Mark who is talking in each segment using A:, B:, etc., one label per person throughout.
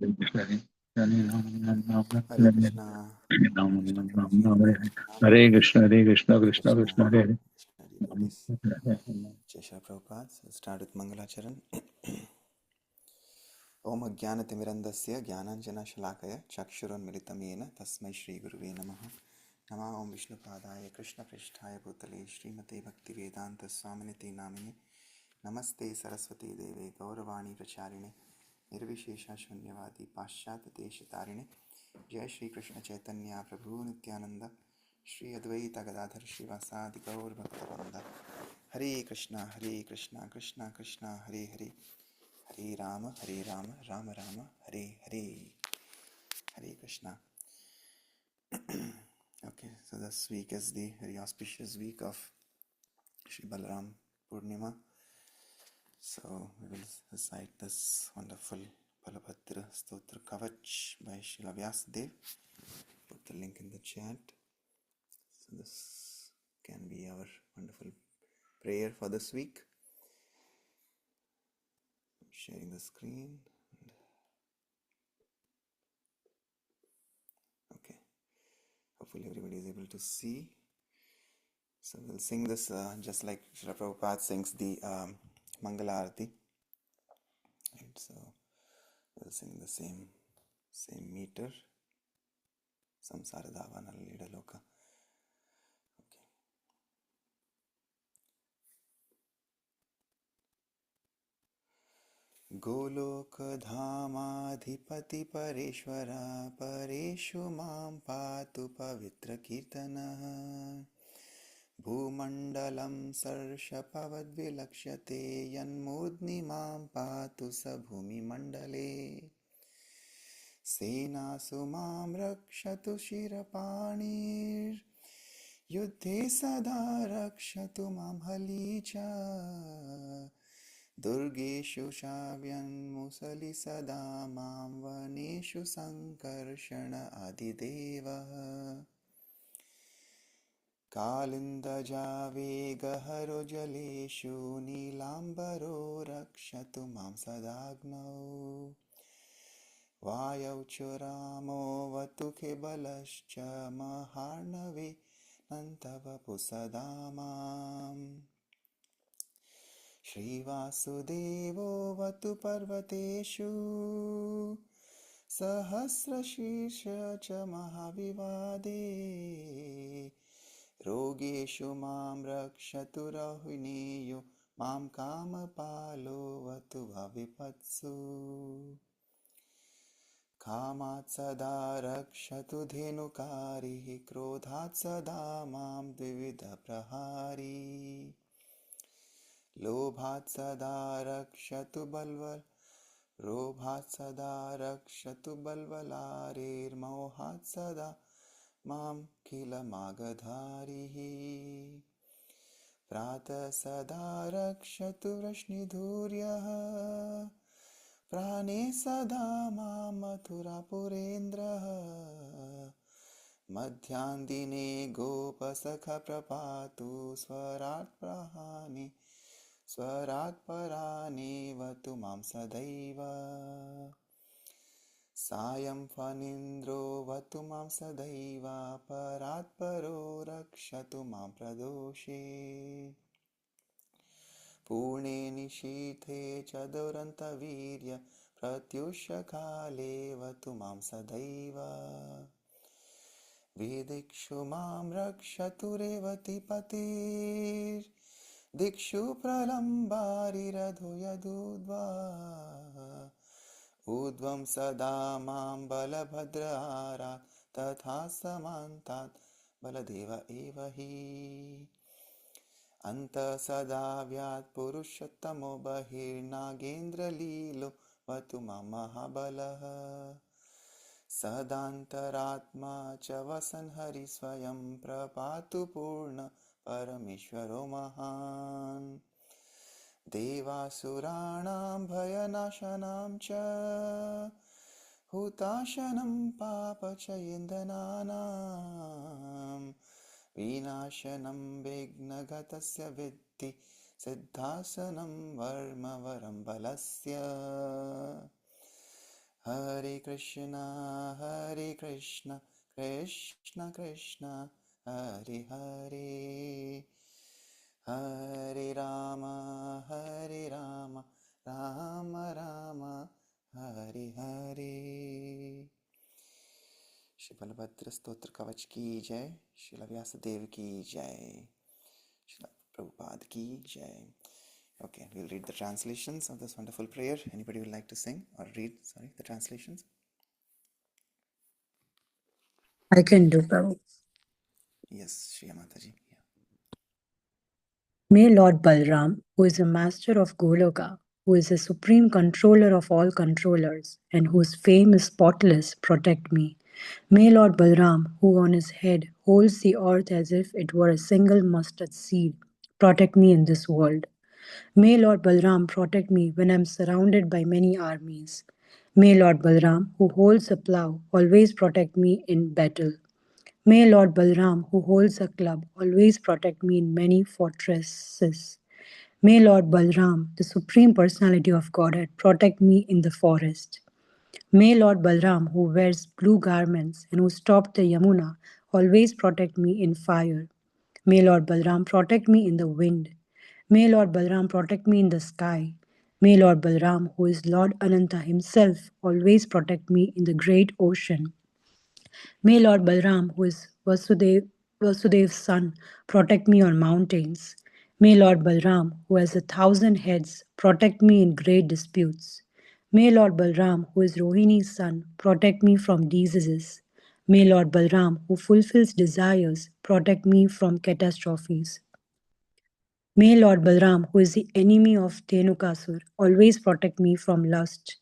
A: Hare Krishna, Krishna Prabhuji.
B: Hare Krishna, Hare Krishna,
A: Hare
B: Krishna
A: Krishna,
B: Krishna, Hare
A: Krishna devotees.
B: Hare.
A: Jai Shri Prabhupada. So we'll start with Mangalacharan. Om Ajnanatimirandasya Jnananjana Shalakaya Chakshurunmilitam Yena Tasmai Shri Guruve Namaha. Nama Om Vishnupadaya Krishna Prishtaya Bhutale Srimate Bhaktivedanta Swaminiti Namini Namaste Saraswati Deve Gauravani Pracharine Nirvishesha Shunyavadi Paschat Deshitarine Jai Shri Krishna Chaitanya Prabhu Nityananda Shri Advaita Gadadhar Shivasadi Gaur Bhaktivinoda Hare Krishna Krishna Krishna Hare Hare Hare Rama Rama Rama Hare Hare Hare Krishna. Okay, so this week is the very auspicious week of Shri Balaram Purnima. So we will recite this wonderful Balabhadra Stotra Kavach by Srila Vyasadeva. Put the link in the chat. So this can be our wonderful prayer for this week. I'm sharing the screen. Okay, hopefully everybody is able to see. So we'll sing this just like Srila Prabhupada sings the Mangala Arati. Right, so we'll sing the same meter. Samsara Davana Lida Loka. Golok धामाधिपति परेश्वरा परेषु मां पातु पवित्र कीर्तनः भूमण्डलं सर्षपवद्विलक्ष्यते यन्मूर्ध्नि मां पातु स भूमिमण्डले सेनासु मां रक्षतु शिरपाणिर्युद्धे सदा रक्षतु मां हली च दुर्गेषु शाव्यन्मुसलि सदा मां वनेषु सङ्कर्षण आदिदेवः कालिन्दजावेगहरो जलेषु नीलाम्बरो रक्षतु मां सदाग्नौ वायौ च रामोऽवतु केबलश्च महार्णवे नन्तवपु सदा माम् श्रीवासुदेवोऽवतु पर्वतेषु सहस्रशीर्ष च महाविवादे रोगेषु मां रक्षतु रहुणेयो मां कामपालोऽवतु भविपत्सु कामात् सदा रक्षतु धेनुकारिः क्रोधात् सदा मां द्विविधप्रहारी लोभात् सदा रक्षतु रोभात् सदा रक्षतु बल्वलारेर्मोहात् सदा मां किलमागधारिः प्रातः सदा रक्षतु वृष्णिधूर्यः प्राणे सदा मां मथुरापुरेन्द्रः मध्याह्नदिने गोपसखप्रपातु स्वरात् परानेवतु मां सदैव सायं फणीन्द्रोऽवतु मां सदैव परात् परो रक्षतु मां प्रदोषे पूर्णे निशीथे च दुरन्तवीर्य प्रत्युषकालेऽवतु मां सदैव वेदिक्षु मां रक्षतु रेवतीपतिर्दिक्षु प्रलम्बारिरधो यदूद्वा ऊर्ध्वं सदा मां बलभद्रारात् तथा समान्तात् बलदेव एव हि अन्तः सदा व्यात् पुरुषोत्तमो बहिर्नागेन्द्रलीलो वतु मां महाबलः सदान्तरात्मा च वसन् हरि स्वयं प्रपातु पूर्ण परमेश्वरो महान् देवासुराणां भयनाशनां च हुताशनं पापचयेन्दनानां विनाशनं विघ्नगतस्य विद्धि सिद्धासनं वर्मवरं बलस्य Hare Krishna, Krishna Krishna, Hare Hare, Hare Rama, Rama Rama, Hare Hare. Shri Balabhadra Stotra Kavach ki jai, Shri Vyasadeva ki jai, Shri Prabhupada ki jai. Okay, we'll read the translations of this wonderful prayer. Anybody would like to sing or read, the translations?
C: I can do, Prabhu.
A: Yes, Shri Mataji. Yeah.
C: May Lord Balram, who is the master of Goloka, who is the supreme controller of all controllers, and whose fame is spotless, protect me. May Lord Balram, who on his head holds the earth as if it were a single mustard seed, protect me in this world. May Lord Balram protect me when I am surrounded by many armies. May Lord Balram, who holds a plough, always protect me in battle. May Lord Balram, who holds a club, always protect me in many fortresses. May Lord Balram, the Supreme Personality of Godhead, protect me in the forest. May Lord Balram, who wears blue garments and who stopped the Yamuna, always protect me in fire. May Lord Balram protect me in the wind. May Lord Balram protect me in the sky. May Lord Balram, who is Lord Ananta himself, always protect me in the great ocean. May Lord Balram, who is Vasudev's son, protect me on mountains. May Lord Balram, who has 1,000 heads, protect me in great disputes. May Lord Balram, who is Rohini's son, protect me from diseases. May Lord Balram, who fulfills desires, protect me from catastrophes. May Lord Balram, who is the enemy of Dhenukasur, always protect me from lust.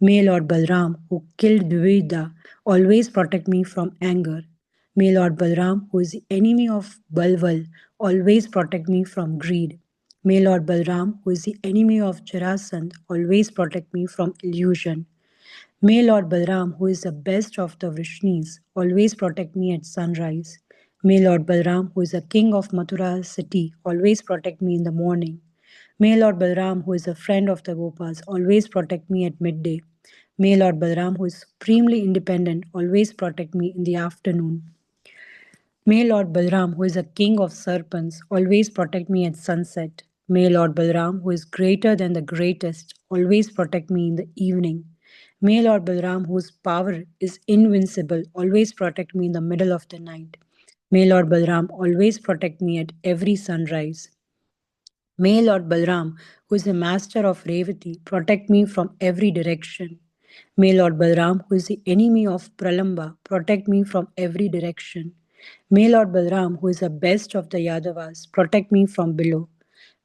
C: May Lord Balram, who killed Dvivida, always protect me from anger. May Lord Balram, who is the enemy of Balval, always protect me from greed. May Lord Balram, who is the enemy of Jarasandh, always protect me from illusion. May Lord Balram, who is the best of the Vrishnis, always protect me at sunrise. May Lord Balram, who is the king of Mathura city, always protect me in the morning. May Lord Balram, who is a friend of the Gopas, always protect me at midday. May Lord Balram, who is supremely independent, always protect me in the afternoon. May Lord Balram, who is a king of serpents, always protect me at sunset. May Lord Balram, who is greater than the greatest, always protect me in the evening. May Lord Balram, whose power is invincible, always protect me in the middle of the night. May Lord Balram always protect me at every sunrise. May Lord Balram, who is the master of Revati, protect me from every direction. May Lord Balram, who is the enemy of Pralamba, protect me from every direction. May Lord Balram, who is the best of the Yadavas, protect me from below.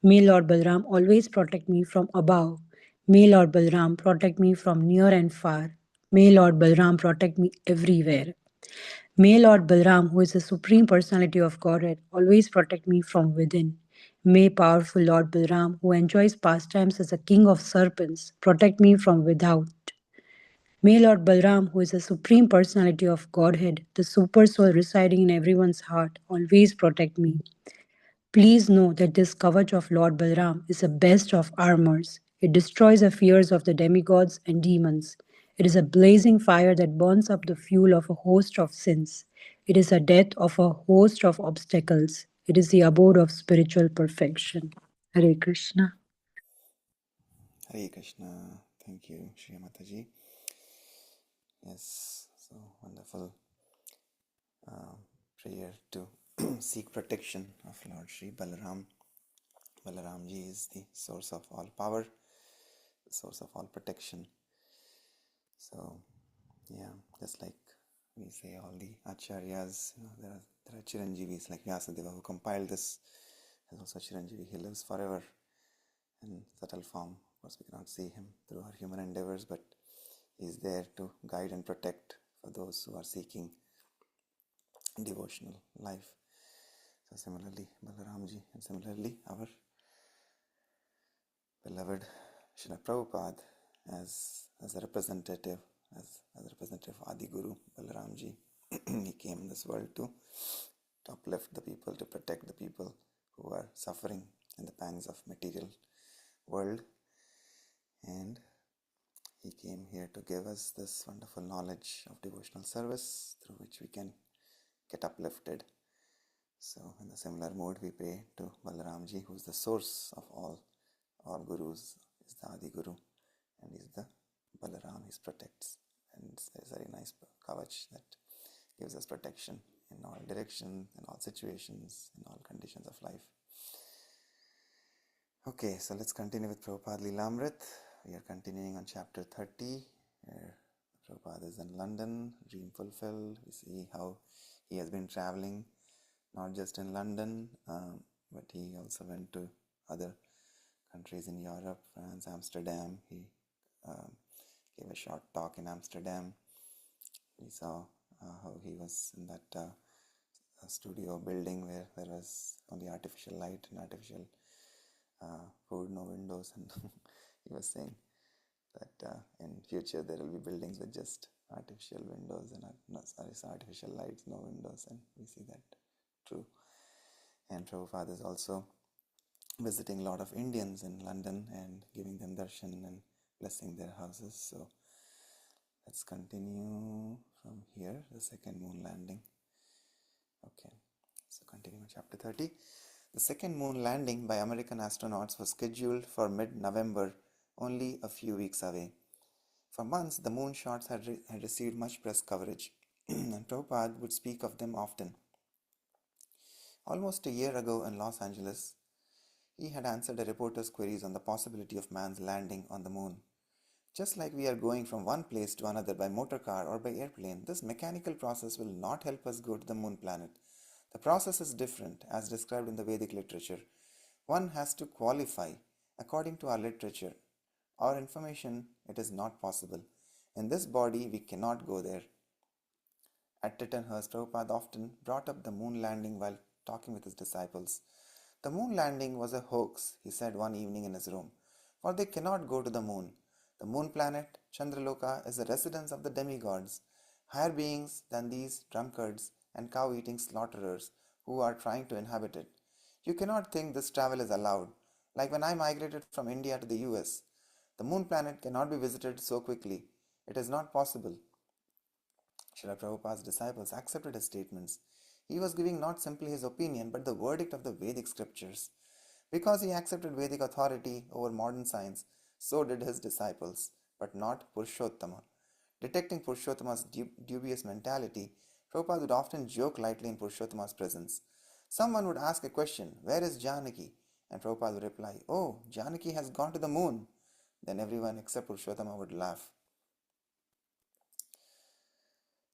C: May Lord Balram always protect me from above. May Lord Balram protect me from near and far. May Lord Balram protect me everywhere. May Lord Balram, who is the Supreme Personality of Godhead, always protect me from within. May powerful Lord Balram, who enjoys pastimes as a king of serpents, protect me from without. May Lord Balram, who is the Supreme Personality of Godhead, the Super Soul residing in everyone's heart, always protect me. Please know that this kavach of Lord Balram is the best of armors. It destroys the fears of the demigods and demons. It is a blazing fire that burns up the fuel of a host of sins. It is a death of a host of obstacles. It is the abode of spiritual perfection. Hare Krishna.
A: Hare Krishna. Thank you, Shri Mataji. Yes, so wonderful prayer to seek protection of Lord Shri Balaram. Balaramji is the source of all power, the source of all protection. So, yeah, just like we say, all the acharyas, there are Chiranjeevis like Vyasadeva who compiled this. There's also Chiranjeevi, he lives forever in subtle form. Of course, we cannot see him through our human endeavors, but he's there to guide and protect for those who are seeking devotional life. So similarly, Balaramji, and similarly, our beloved Srila Prabhupada as a representative, as a representative of Adi Guru Balaramji. He came in this world to uplift the people, to protect the people who are suffering in the pangs of material world. And He came here to give us this wonderful knowledge of devotional service through which we can get uplifted. So in the similar mood, we pray to Balaramji, who is the source of all gurus, is the Adi Guru, and is the Balaram, he protects. And there's a very nice kavach that gives us protection in all directions, in all situations, in all conditions of life. Okay, so let's continue with Prabhupada Lilamrit. We are continuing on chapter 30, where Prabhupada is in London, dream fulfilled. We see how he has been traveling, not just in London, but he also went to other countries in Europe, France, Amsterdam. He gave a short talk in Amsterdam. We saw how he was in that studio building where there was only artificial light and artificial food, no windows, and he was saying that in future there will be buildings with just artificial windows and artificial lights, no windows, and we see that true. And Prabhupada is also visiting a lot of Indians in London and giving them darshan and blessing their houses. So let's continue from here, the second moon landing. Okay, so continuing on chapter 30. The second moon landing by American astronauts was scheduled for mid-November, only a few weeks away. For months, the moon shots had received much press coverage, and Prabhupada would speak of them often. Almost a year ago in Los Angeles, he had answered a reporter's queries on the possibility of man's landing on the moon. Just like we are going from one place to another by motor car or by airplane, this mechanical process will not help us go to the moon planet. The process is different, as described in the Vedic literature. One has to qualify. According to our literature, our information, it is not possible. In this body, we cannot go there. At Tittenhurst, Prabhupada often brought up the moon landing while talking with his disciples. The moon landing was a hoax, he said one evening in his room, for they cannot go to the moon. The moon planet, Chandraloka, is the residence of the demigods, higher beings than these drunkards and cow-eating slaughterers who are trying to inhabit it. You cannot think this travel is allowed. Like when I migrated from India to the US, the moon planet cannot be visited so quickly. It is not possible. Srila Prabhupada's disciples accepted his statements. He was giving not simply his opinion, but the verdict of the Vedic scriptures. Because he accepted Vedic authority over modern science, so did his disciples, but not Purushottama. Detecting Purushottama's dubious mentality, Prabhupada would often joke lightly in Purushottama's presence. Someone would ask a question, "Where is Janaki?" And Prabhupada would reply, "Oh, Janaki has gone to the moon." Then everyone except Purushottama would laugh.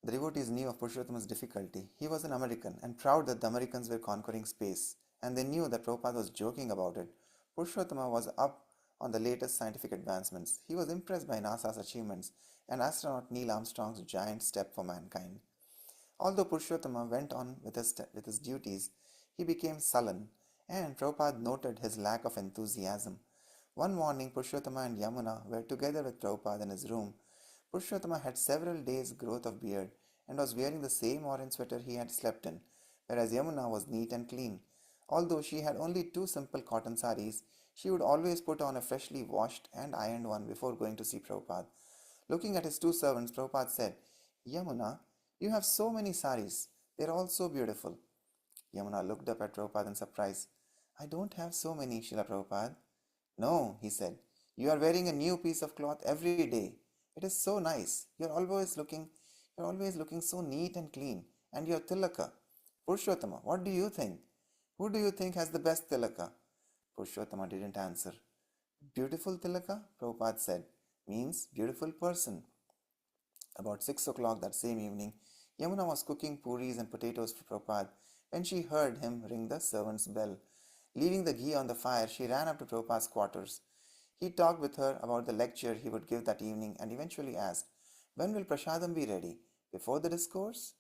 A: The devotees knew of Purushottama's difficulty. He was an American and proud that the Americans were conquering space, and they knew that Prabhupada was joking about it. Purushottama was up on the latest scientific advancements. He was impressed by NASA's achievements and astronaut Neil Armstrong's giant step for mankind. Although Purushottama went on with his duties, he became sullen, and Prabhupada noted his lack of enthusiasm. One morning, Purushottama and Yamuna were together with Prabhupada in his room. Purushottama had several days' growth of beard and was wearing the same orange sweater he had slept in, whereas Yamuna was neat and clean. Although she had only 2 simple cotton saris, she would always put on a freshly washed and ironed one before going to see Prabhupada. Looking at his 2 servants, Prabhupada said, "Yamuna, you have so many saris. They are all so beautiful." Yamuna looked up at Prabhupada in surprise. "I don't have so many, Srila Prabhupada." "No," he said. "You are wearing a new piece of cloth every day. It is so nice. You're always looking so neat and clean. And your tilaka. Purushottama, what do you think? Who do you think has the best tilaka?" Purushottama didn't answer. "Beautiful tilaka," Prabhupada said, means beautiful person. About 6 o'clock that same evening, Yamuna was cooking puris and potatoes for Prabhupada when she heard him ring the servant's bell. Leaving the ghee on the fire, she ran up to Prabhupada's quarters. He talked with her about the lecture he would give that evening and eventually asked, "When will prasadam be ready? Before the discourse?"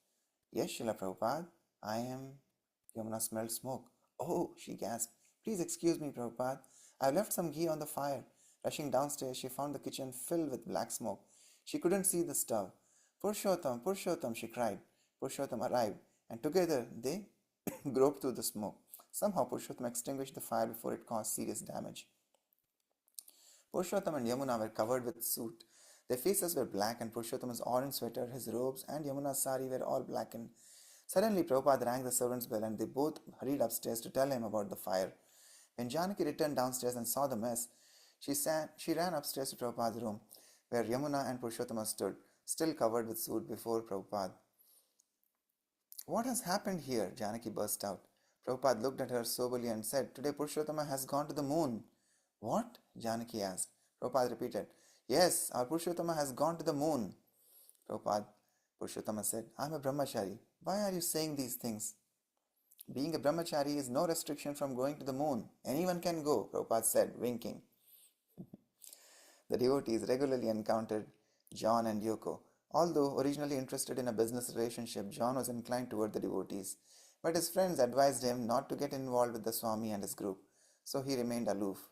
A: "Yes, Srila Prabhupada, I am." Yamuna smelled smoke. "Oh," she gasped. "Please excuse me, Prabhupada. I have left some ghee on the fire." Rushing downstairs, she found the kitchen filled with black smoke. She couldn't see the stove. "Purushottam, Purushottam," she cried. Purushottam arrived, and together they groped through the smoke. Somehow Purushottam extinguished the fire before it caused serious damage. Purushottam and Yamuna were covered with soot. Their faces were black, and Purushottama's orange sweater, his robes, and Yamuna's sari were all blackened. Suddenly, Prabhupada rang the servant's bell, and they both hurried upstairs to tell him about the fire. When Janaki returned downstairs and saw the mess, she ran upstairs to Prabhupada's room, where Yamuna and Purushottama stood, still covered with soot, before Prabhupada. "What has happened here?" Janaki burst out. Prabhupada looked at her soberly and said, "Today Purushottama has gone to the moon." "What?" Janaki asked. Prabhupada repeated, "Yes, our Purushottama has gone to the moon." Purushottama said, "I am a brahmachari. Why are you saying these things?" "Being a brahmachari is no restriction from going to the moon. Anyone can go," Prabhupada said, winking. The devotees regularly encountered John and Yoko. Although originally interested in a business relationship, John was inclined toward the devotees. But his friends advised him not to get involved with the Swami and his group, so he remained aloof.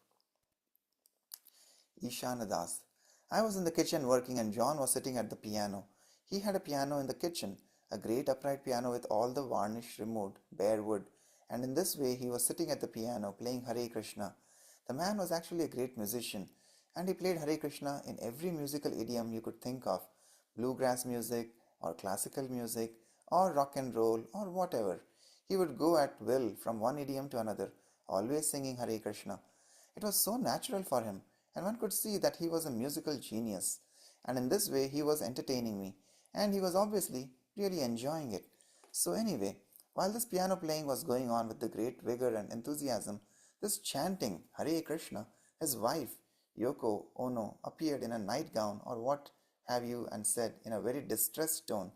A: Ishana Das. I was in the kitchen working and John was sitting at the piano. He had a piano in the kitchen, a great upright piano with all the varnish removed, bare wood, and in this way he was sitting at the piano playing Hare Krishna. The man was actually a great musician, and he played Hare Krishna in every musical idiom you could think of, bluegrass music, or classical music, or rock and roll, or whatever. He would go at will from one idiom to another, always singing Hare Krishna. It was so natural for him, and one could see that he was a musical genius, and in this way he was entertaining me, and he was obviously really enjoying it. So anyway, while this piano playing was going on with the great vigor and enthusiasm, this chanting Hare Krishna, his wife, Yoko Ono, appeared in a nightgown or what have you and said in a very distressed tone,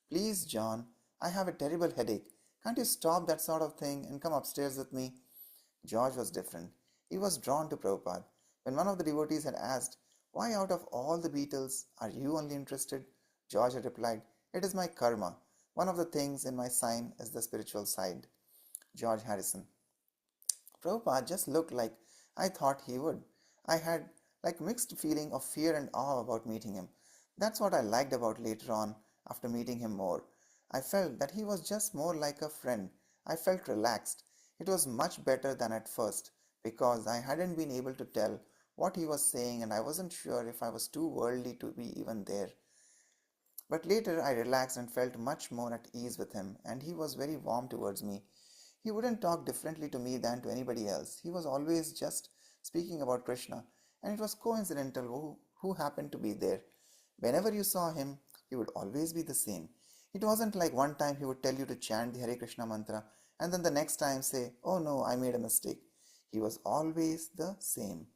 A: "Please, John, I have a terrible headache. Can't you stop that sort of thing and come upstairs with me?" George was different. He was drawn to Prabhupada. When one of the devotees had asked, "Why out of all the Beatles are you only interested?" George had replied, "It is my karma. One of the things in my sign is the spiritual side." George Harrison. Prabhupada just looked like I thought he would. I had like mixed feeling of fear and awe about meeting him. That's what I liked about later on after meeting him more. I felt that he was just more like a friend. I felt relaxed. It was much better than at first because I hadn't been able to tell what he was saying and I wasn't sure if I was too worldly to be even there. But later I relaxed and felt much more at ease with him, and he was very warm towards me. He wouldn't talk differently to me than to anybody else. He was always just speaking about Krishna, and it was coincidental who happened to be there. Whenever you saw him, he would always be the same. It wasn't like one time he would tell you to chant the Hare Krishna mantra and then the next time say, "Oh no, I made a mistake." He was always the same.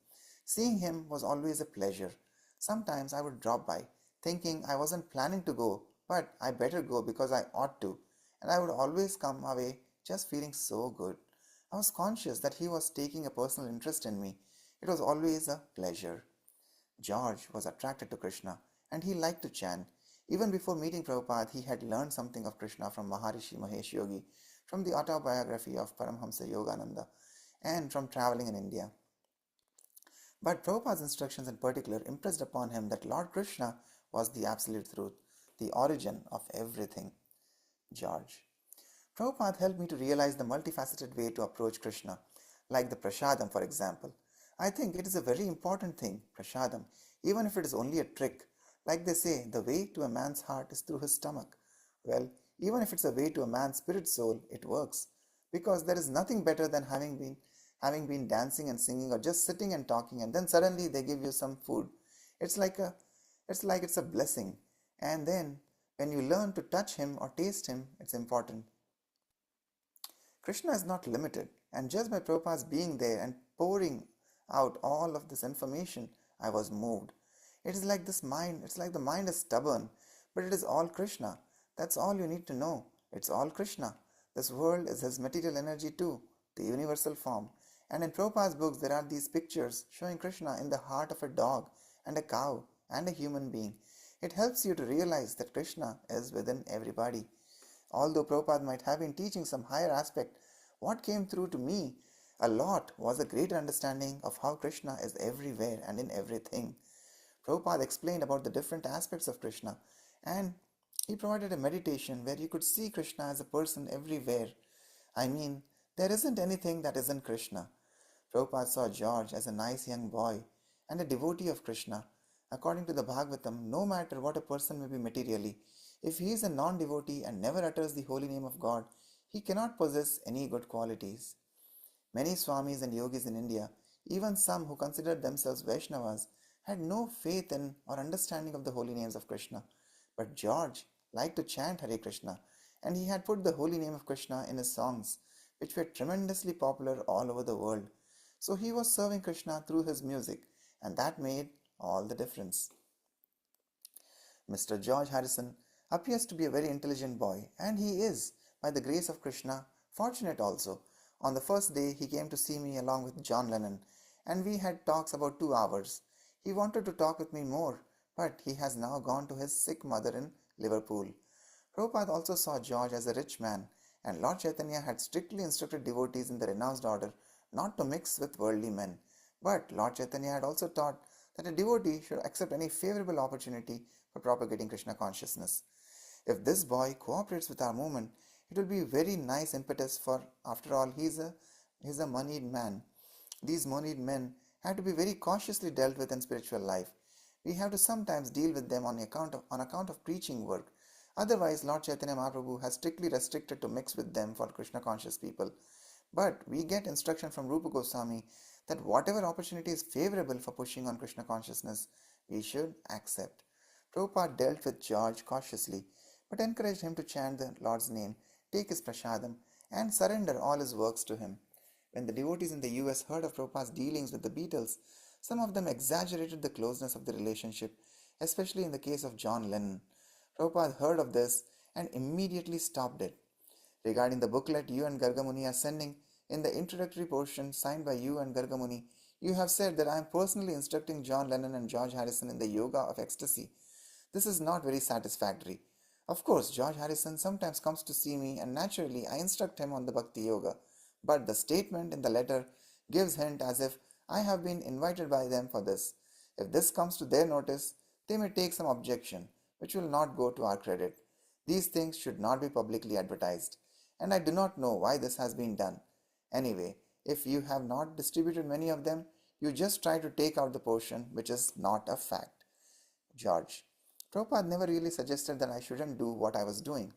A: Seeing him was always a pleasure. Sometimes I would drop by, thinking I wasn't planning to go, but I better go because I ought to, and I would always come away just feeling so good. I was conscious that he was taking a personal interest in me. It was always a pleasure. George was attracted to Krishna, and he liked to chant. Even before meeting Prabhupada, he had learned something of Krishna from Maharishi Mahesh Yogi, from the autobiography of Paramhamsa Yogananda, and from traveling in India. But Prabhupada's instructions in particular impressed upon him that Lord Krishna was the absolute truth, the origin of everything. George. Prabhupada helped me to realize the multifaceted way to approach Krishna, like the prasadam, for example. I think it is a very important thing, prasadam, even if it is only a trick. Like they say, the way to a man's heart is through his stomach. Well, even if it's a way to a man's spirit soul, it works. Because there is nothing better than having been dancing and singing or just sitting and talking and then suddenly they give you some food. It's like it's a blessing. And then when you learn to touch him or taste him, it's important. Krishna is not limited, and just by Prabhupada's being there and pouring out all of this information, I was moved. It's like the mind is stubborn, but it is all Krishna. That's all you need to know. It's all Krishna. This world is his material energy too, the universal form. And in Prabhupada's books, there are these pictures showing Krishna in the heart of a dog and a cow and a human being. It helps you to realize that Krishna is within everybody. Although Prabhupada might have been teaching some higher aspect, what came through to me a lot was a greater understanding of how Krishna is everywhere and in everything. Prabhupada explained about the different aspects of Krishna, and he provided a meditation where you could see Krishna as a person everywhere. I mean, there isn't anything that isn't Krishna. Prabhupada saw George as a nice young boy and a devotee of Krishna. According to the Bhagavatam, no matter what a person may be materially, if he is a non-devotee and never utters the holy name of God, he cannot possess any good qualities. Many Swamis and yogis in India, even some who considered themselves Vaishnavas, had no faith in or understanding of the holy names of Krishna. But George liked to chant Hare Krishna, and he had put the holy name of Krishna in his songs, which were tremendously popular all over the world. So he was serving Krishna through his music, and that made all the difference. Mr. George Harrison appears to be a very intelligent boy, and he is, by the grace of Krishna, fortunate also. On the first day, he came to see me along with John Lennon, and we had talks about 2 hours. He wanted to talk with me more, but he has now gone to his sick mother in Liverpool. Prabhupada also saw George as a rich man, and Lord Chaitanya had strictly instructed devotees in the renounced order not to mix with worldly men. But Lord Chaitanya had also taught that a devotee should accept any favorable opportunity for propagating Krishna consciousness. If this boy cooperates with our movement, it will be very nice impetus for, after all, he's a moneyed man. These moneyed men have to be very cautiously dealt with in spiritual life. We have to sometimes deal with them on account of preaching work. Otherwise, Lord Chaitanya Mahaprabhu has strictly restricted to mix with them for Krishna conscious people. But we get instruction from Rupa Goswami that whatever opportunity is favorable for pushing on Krishna consciousness, we should accept. Prabhupada dealt with George cautiously, but encouraged him to chant the Lord's name, take his prasadam, and surrender all his works to him. When the devotees in the US heard of Prabhupada's dealings with the Beatles, some of them exaggerated the closeness of the relationship, especially in the case of John Lennon. Prabhupada heard of this and immediately stopped it. Regarding the booklet you and Gargamuni are sending, in the introductory portion signed by you and Gargamuni, you have said that I am personally instructing John Lennon and George Harrison in the yoga of ecstasy. This is not very satisfactory. Of course, George Harrison sometimes comes to see me and naturally I instruct him on the Bhakti Yoga, but the statement in the letter gives hint as if I have been invited by them for this. If this comes to their notice, they may take some objection, which will not go to our credit. These things should not be publicly advertised, and I do not know why this has been done. Anyway, if you have not distributed many of them, you just try to take out the portion which is not a fact. George. Prabhupada never really suggested that I shouldn't do what I was doing.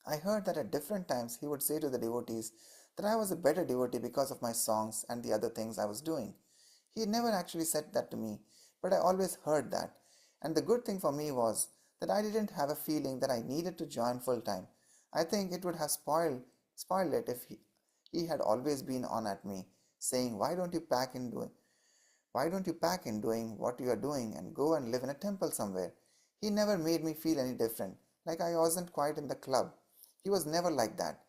A: I heard that at different times he would say to the devotees that I was a better devotee because of my songs and the other things I was doing. He never actually said that to me, but I always heard that. And the good thing for me was that I didn't have a feeling that I needed to join full time. I think it would have spoiled it if he had always been on at me, saying, why don't you pack in doing what you are doing and go and live in a temple somewhere? He never made me feel any different, like I wasn't quite in the club. He was never like that.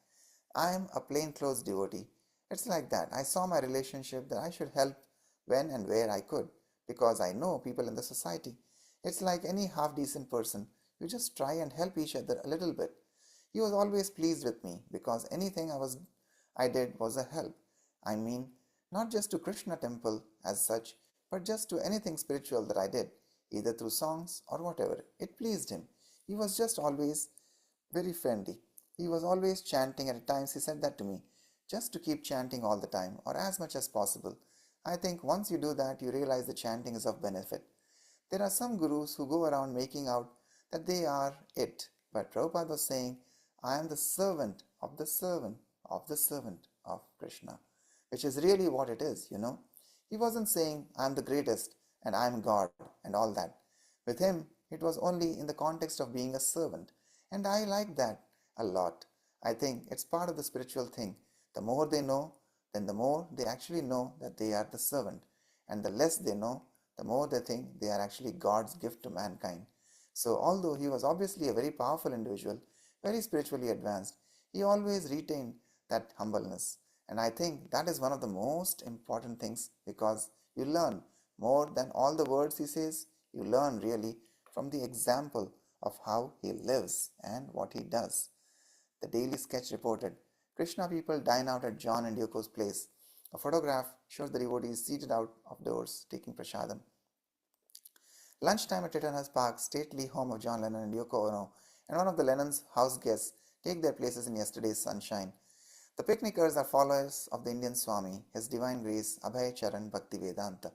A: I am a plainclothes devotee. It's like that. I saw my relationship that I should help when and where I could, because I know people in the society. It's like any half decent person. You just try and help each other a little bit. He was always pleased with me because anything I did was a help. I mean, not just to Krishna temple as such, but just to anything spiritual that I did, either through songs or whatever. It pleased him. He was just always very friendly. He was always chanting, and at times he said that to me, just to keep chanting all the time or as much as possible. I think once you do that, you realize the chanting is of benefit. There are some gurus who go around making out that they are it, but Prabhupada was saying, I am the servant of the servant of the servant of Krishna, which is really what it is, you know. He wasn't saying, I am the greatest and I am God and all that. With him, it was only in the context of being a servant, and I like that a lot. I think it's part of the spiritual thing. The more they know, then the more they actually know that they are the servant, and the less they know, the more they think they are actually God's gift to mankind. So, although he was obviously a very powerful individual, very spiritually advanced, he always retained that humbleness. And I think that is one of the most important things, because you learn more than all the words he says, you learn really from the example of how he lives and what he does. The Daily Sketch reported, Krishna people dine out at John and Yoko's place. A photograph shows the devotees seated out of doors taking prasadam. Lunchtime at Titanha's Park, stately home of John Lennon and Yoko Ono, and one of the Lennon's house guests take their places in yesterday's sunshine. The picnickers are followers of the Indian Swami, His Divine Grace Abhay Charan Bhakti Vedanta.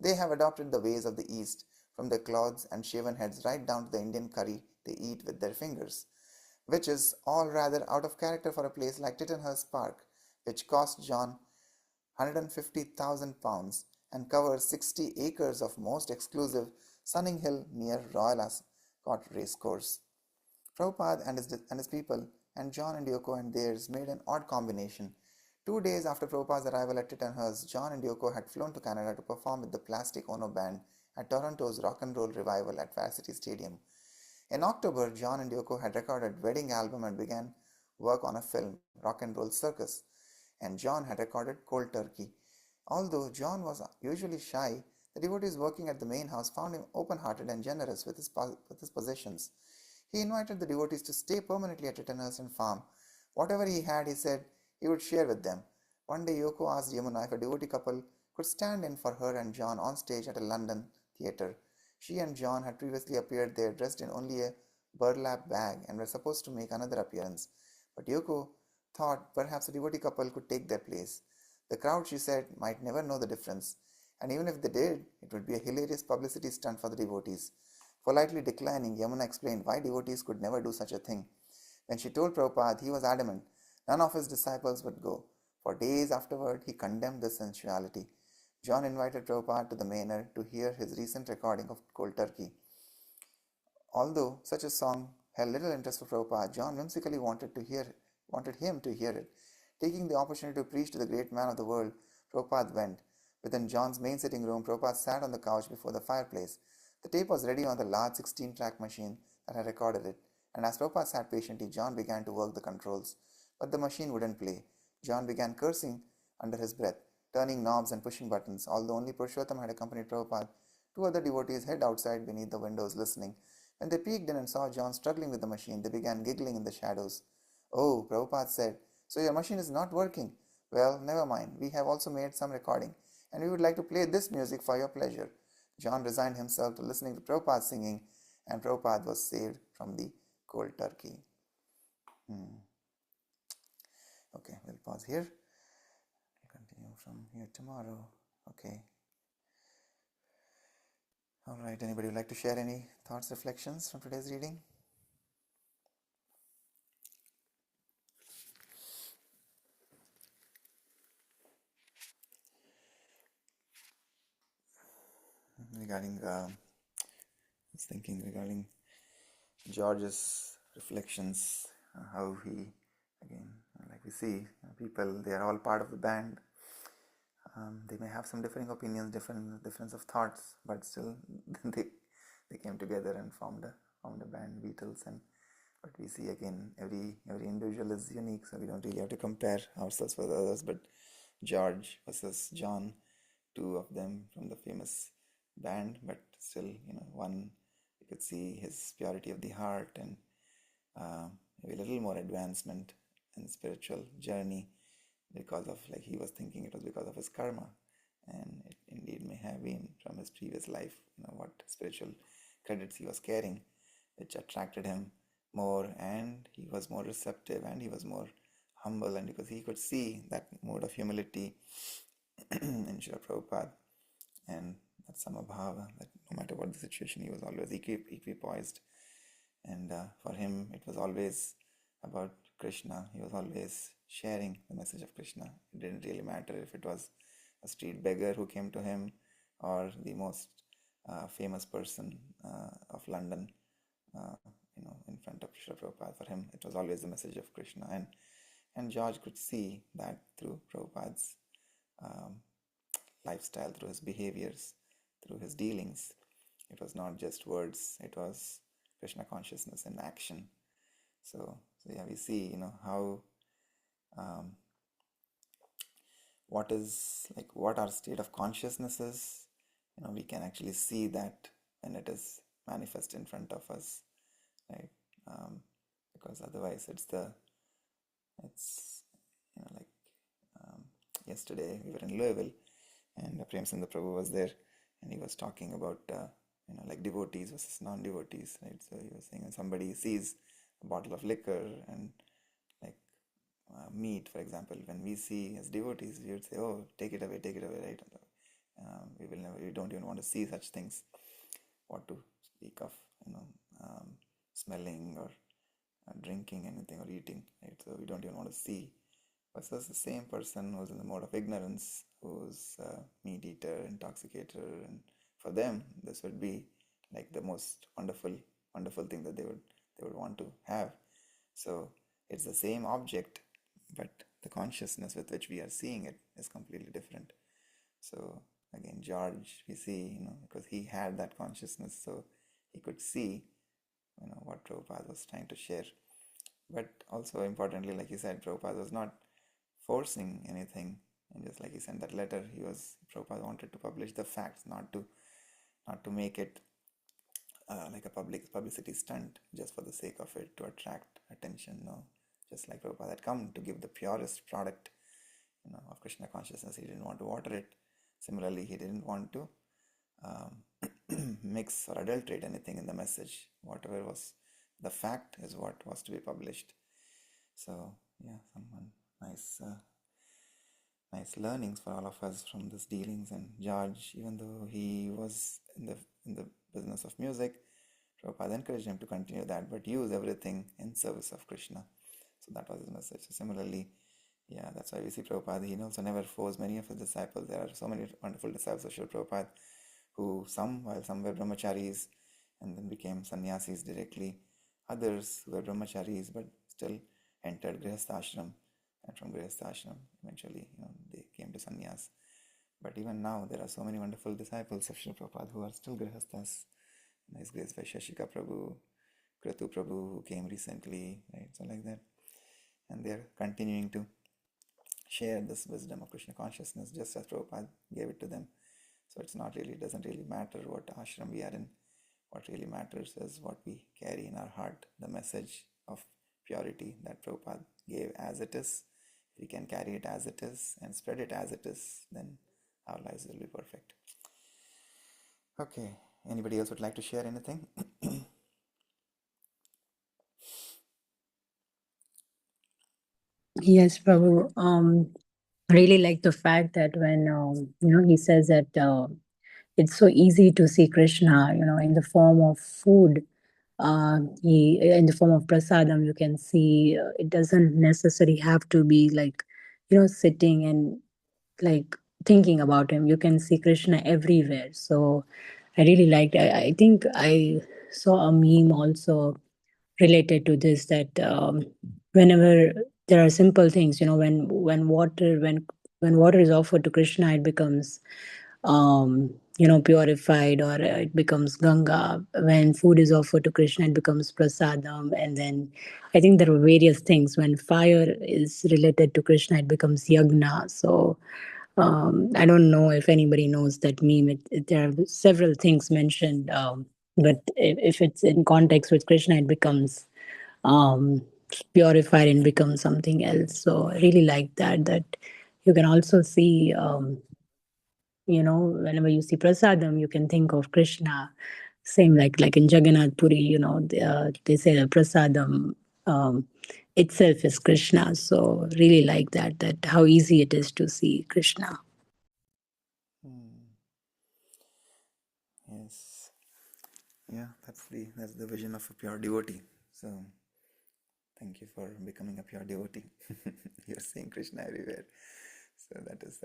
A: They have adopted the ways of the East, from their clothes and shaven heads right down to the Indian curry they eat with their fingers, which is all rather out of character for a place like Tittenhurst Park, which cost John £150,000 and covers 60 acres of most exclusive Sunning Hill near Royal Ascot Racecourse. Prabhupada and his people and John and Yoko and theirs made an odd combination. 2 days after Prabhupada's arrival at Tittenhurst, John and Yoko had flown to Canada to perform with the Plastic Ono Band at Toronto's Rock and Roll Revival at Varsity Stadium. In October, John and Yoko had recorded wedding album and began work on a film, Rock and Roll Circus, and John had recorded Cold Turkey. Although John was usually shy, the devotees working at the main house found him open-hearted and generous with his possessions. He invited the devotees to stay permanently at Tittenhurst and farm. Whatever he had, he said, he would share with them. One day Yoko asked Yamuna if a devotee couple could stand in for her and John on stage at a London theatre. She and John had previously appeared there dressed in only a burlap bag and were supposed to make another appearance. But Yoko thought perhaps a devotee couple could take their place. The crowd, she said, might never know the difference, and even if they did, it would be a hilarious publicity stunt for the devotees. Politely declining, Yamuna explained why devotees could never do such a thing. When she told Prabhupada, he was adamant none of his disciples would go. For days afterward, he condemned this sensuality. John invited Prabhupada to the manor to hear his recent recording of Cold Turkey. Although such a song held little interest for Prabhupada, John whimsically wanted him to hear it. Taking the opportunity to preach to the great man of the world, Prabhupada went. Within John's main sitting room, Prabhupada sat on the couch before the fireplace. The tape was ready on the large 16-track machine that had recorded it, and as Prabhupada sat patiently, John began to work the controls. But the machine wouldn't play. John began cursing under his breath, turning knobs and pushing buttons. Although only Purushottam had accompanied Prabhupada, two other devotees hid outside beneath the windows listening. When they peeked in and saw John struggling with the machine, they began giggling in the shadows. Oh, Prabhupada said, so your machine is not working? Well, never mind. We have also made some recording, and we would like to play this music for your pleasure. John resigned himself to listening to Prabhupada singing, and Prabhupada was saved from the cold turkey. Okay, we'll pause here. We'll continue from here tomorrow. Okay. All right, anybody would like to share any thoughts, reflections from today's reading? Regarding, I was thinking regarding George's reflections, how he, again, like we see, people, they are all part of the band. They may have some differing opinions, difference of thoughts, but still they came together and formed a band, Beatles. And but we see again, every individual is unique, so we don't really have to compare ourselves with others. But George versus John, two of them from the famous band, but still, one, you could see his purity of the heart and maybe a little more advancement in spiritual journey, because of, like he was thinking, it was because of his karma, and it indeed may have been from his previous life, what spiritual credits he was carrying, which attracted him more, and he was more receptive, and he was more humble, and because he could see that mode of humility in Srila Prabhupada, and that samabhava, that no matter what the situation, he was always equipoised, and for him it was always about Krishna. He was always sharing the message of Krishna. It didn't really matter if it was a street beggar who came to him or the most famous person of London, in front of Srila Prabhupada. For him, it was always the message of Krishna. And George could see that through Prabhupada's lifestyle, through his behaviors, through his dealings. It was not just words, it was Krishna consciousness in action. So yeah, we see, how what our state of consciousness is. We can actually see that when it is manifest in front of us, right? Because otherwise yesterday we were in Louisville, and Prem Sundar Prabhu was there, and he was talking about like devotees versus non-devotees, right? So he was saying, when somebody sees a bottle of liquor and meat, for example, when we see as devotees, we would say, oh, take it away, right? We don't even want to see such things. What to speak of, smelling or drinking anything or eating, right? So we don't even want to see. Versus the same person who's in the mode of ignorance, who's a meat eater, intoxicator, and for them this would be like the most wonderful thing that they would want to have. So it's the same object, but the consciousness with which we are seeing it is completely different. So again, George, we see, because he had that consciousness, so he could see, what Prabhupada was trying to share. But also importantly, like you said, Prabhupada was not forcing anything. And just like he sent that letter, Prabhupada wanted to publish the facts, not to make it like a publicity stunt just for the sake of it, to attract attention. No, just like Prabhupada had come to give the purest product, of Krishna consciousness. He didn't want to water it. Similarly, he didn't want to mix or adulterate anything in the message. Whatever was the fact is what was to be published. So yeah, some nice learnings for all of us from these dealings. And George, even though he was in the business of music, Prabhupada encouraged him to continue that, but use everything in service of Krishna. So that was his message. So similarly, yeah, that's why we see Prabhupada, he also never forced many of his disciples. There are so many wonderful disciples of Srila Prabhupada while some were brahmacharis and then became sannyasis directly. Others were brahmacharis but still entered Grihastha ashram, and from Grihastha ashram eventually they came to sannyas. But even now there are so many wonderful disciples of Srila Prabhupada who are still Grihasthas. His Grace Vaisheshika Prabhu, Kratu Prabhu, who came recently, right? So like that. And they are continuing to share this wisdom of Krishna consciousness just as Prabhupada gave it to them. So it doesn't really matter what ashram we are in. What really matters is what we carry in our heart, the message of purity that Prabhupada gave as it is. If we can carry it as it is and spread it as it is, then our lives will be perfect. Okay, anybody else would like to share anything?
C: Yes, Prabhu. I really like the fact that when he says that it's so easy to see Krishna, in the form of food. In the form of prasadam, you can see it doesn't necessarily have to be like, sitting and like thinking about him. You can see Krishna everywhere. So I really liked. I think I saw a meme also related to this, that whenever there are simple things, when water is offered to Krishna, it becomes purified, or it becomes Ganga. When food is offered to Krishna, it becomes prasadam. And then I think there are various things. When fire is related to Krishna, it becomes yagna. So I don't know if anybody knows that meme. There are several things mentioned, but if it's in context with Krishna, it becomes um, purified and becomes something else. So I really like that you can also see, whenever you see prasadam, you can think of Krishna. Same like in Jagannath Puri, they say that prasadam itself is Krishna. So really like that how easy it is to see Krishna.
A: Yes. Yeah, that's the vision of a pure devotee. So thank you for becoming a pure devotee. You're seeing Krishna everywhere. So that is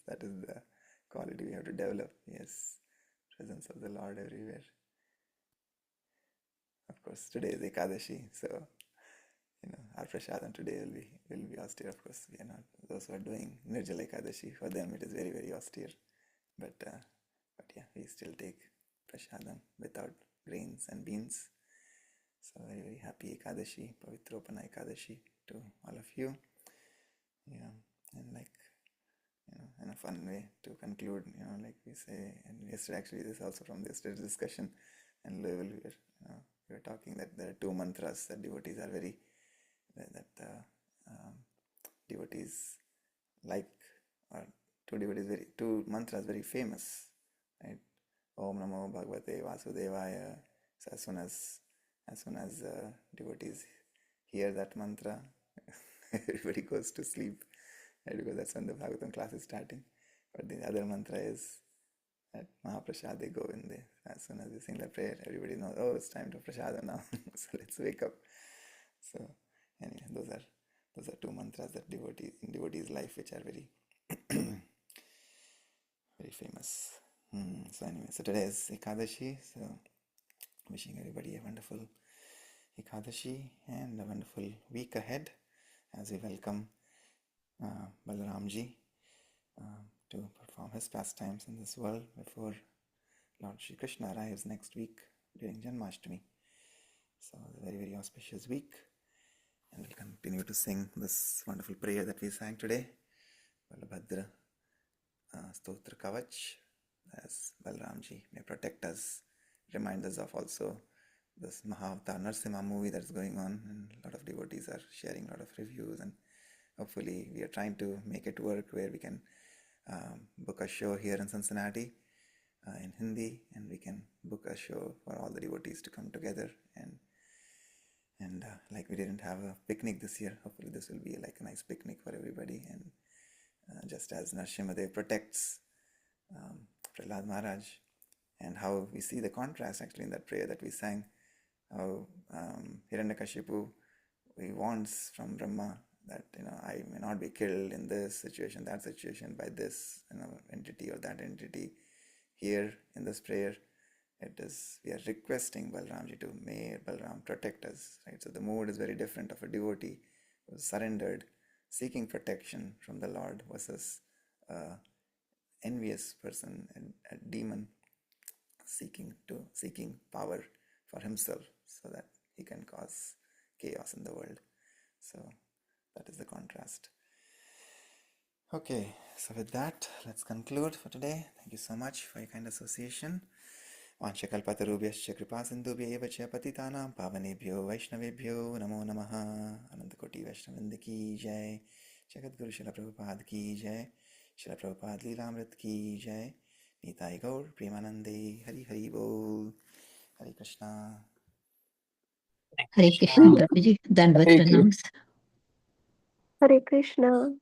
A: the quality we have to develop. Yes, presence of the Lord everywhere. Of course, today is Ekadasi, so our prasadam today will be austere. Of course, we are not those who are doing Nirjala Ekadashi. For them, it is very very austere. But yeah, we still take prasadam without grains and beans. So very very happy Ekadashi, Pavitropana Ekadashi to all of you. Yeah, and in a fun way to conclude, like we say, and yesterday actually this is also from yesterday's discussion, and we were talking that there are two mantras that devotees are devotees like, or two mantras very famous, right? Om Namo Bhagavate Vasudevaya. So as soon as devotees hear that mantra, everybody goes to sleep, right? Because that's when the Bhagavatam class is starting. But the other mantra is At Mahaprasade Govinde. As soon as we sing the prayer, everybody knows, oh, it's time to prasada now. So let's wake up. So anyway, those are two mantras that in devotees' life which are very very famous. So anyway, so today is Ekadashi. So wishing everybody a wonderful Ekadashi and a wonderful week ahead as we welcome Balaramji to perform his pastimes in this world before Lord Shri Krishna arrives next week during Janmashtami. So it's a very, very auspicious week, and we'll continue to sing this wonderful prayer that we sang today, Balabhadra Stotra Kavach, as Balramji may protect us, remind us of also this Mahavatar Narsimha movie that's going on, and a lot of devotees are sharing a lot of reviews, and hopefully we are trying to make it work where we can book a show here in Cincinnati in Hindi, and we can book a show for all the devotees to come together, and like we didn't have a picnic this year, hopefully this will be like a nice picnic for everybody. And just as Nrsimhadev protects Prahlad Maharaj, and how we see the contrast actually in that prayer that we sang, how Hiranyakashipu, he wants from Brahma that, I may not be killed in this situation, that situation, by this entity or that entity. Here in this prayer, we are requesting Balramji to, may Balram protect us, right? So the mood is very different of a devotee who is surrendered, seeking protection from the Lord, versus envious person, a demon seeking power for himself so that he can cause chaos in the world. So that is the contrast. Okay, so with that, let's conclude for today. Thank you so much for your kind association. Vanchakalpatarubhyascha kripasindubhya eva cha patitanam pavanebhyo vaishnavebhyo namo namaha. Anantakoti Vaishnavinda ki jai. Jagadguru Srila Prabhupada ki jai. Srila Prabhupada Leelamrit ki jai. Nitai Gaur Premanande. Hari Hari Bol. Hare Krishna.
D: Hare Krishna, Prabhuji. Dandavat
B: Thank you.
D: pranams.
E: Hare Krishna.